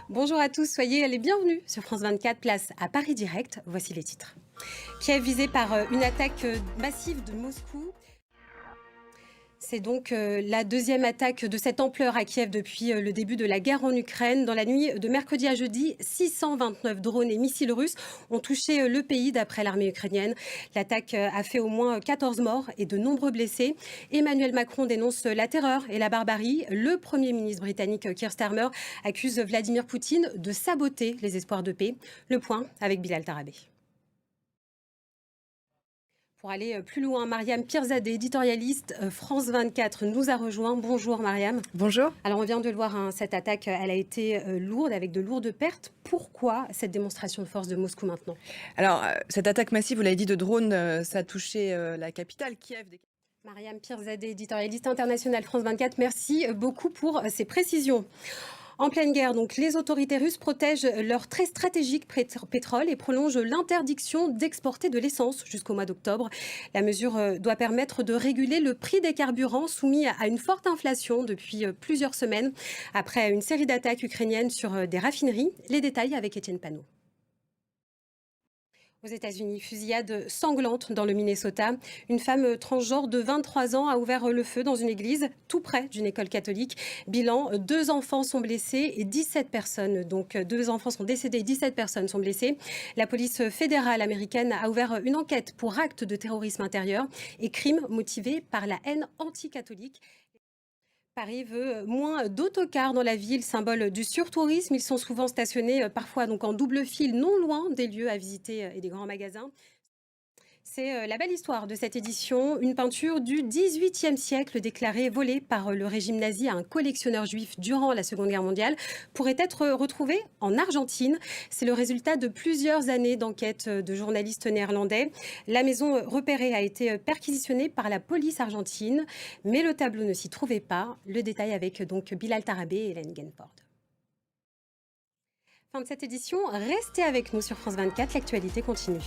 Bonjour à tous, soyez les bienvenus sur France 24, place à Paris Direct. Voici les titres. Kiev visé par une attaque massive de Moscou. C'est donc la deuxième attaque de cette ampleur à Kiev depuis le début de la guerre en Ukraine. Dans la nuit de mercredi à jeudi, 629 drones et missiles russes ont touché le pays d'après l'armée ukrainienne. L'attaque a fait au moins 14 morts et de nombreux blessés. Emmanuel Macron dénonce la terreur et la barbarie. Le Premier ministre britannique Keir Starmer accuse Vladimir Poutine de saboter les espoirs de paix. Le point avec Bilal Tarabé. Pour aller plus loin, Mariam Pirzadeh, éditorialiste France 24, nous a rejoint. Bonjour Mariam. Bonjour. Alors on vient de le voir, hein, cette attaque, elle a été lourde, avec de lourdes pertes. Pourquoi cette démonstration de force de Moscou maintenant? Alors, cette attaque massive, vous l'avez dit, de drones, ça a touché la capitale, Kiev. Mariam Pirzadeh, éditorialiste internationale France 24, merci beaucoup pour ces précisions. En pleine guerre, donc, les autorités russes protègent leur très stratégique pétrole et prolongent l'interdiction d'exporter de l'essence jusqu'au mois d'octobre. La mesure doit permettre de réguler le prix des carburants soumis à une forte inflation depuis plusieurs semaines, après une série d'attaques ukrainiennes sur des raffineries. Les détails avec Étienne Panot. Aux États-Unis, fusillade sanglante dans le Minnesota. Une femme transgenre de 23 ans a ouvert le feu dans une église tout près d'une école catholique. Bilan, 2 enfants sont blessés et 17 personnes. Donc 2 enfants sont décédés et 17 personnes sont blessées. La police fédérale américaine a ouvert une enquête pour acte de terrorisme intérieur et crimes motivés par la haine anticatholique. Paris veut moins d'autocars dans la ville, symbole du surtourisme. Ils sont souvent stationnés parfois donc en double file, non loin des lieux à visiter et des grands magasins. C'est la belle histoire de cette édition. Une peinture du XVIIIe siècle déclarée volée par le régime nazi à un collectionneur juif durant la Seconde Guerre mondiale pourrait être retrouvée en Argentine. C'est le résultat de plusieurs années d'enquête de journalistes néerlandais. La maison repérée a été perquisitionnée par la police argentine, mais le tableau ne s'y trouvait pas. Le détail avec donc Bilal Tarabé et Hélène Genford. Fin de cette édition, restez avec nous sur France 24, l'actualité continue.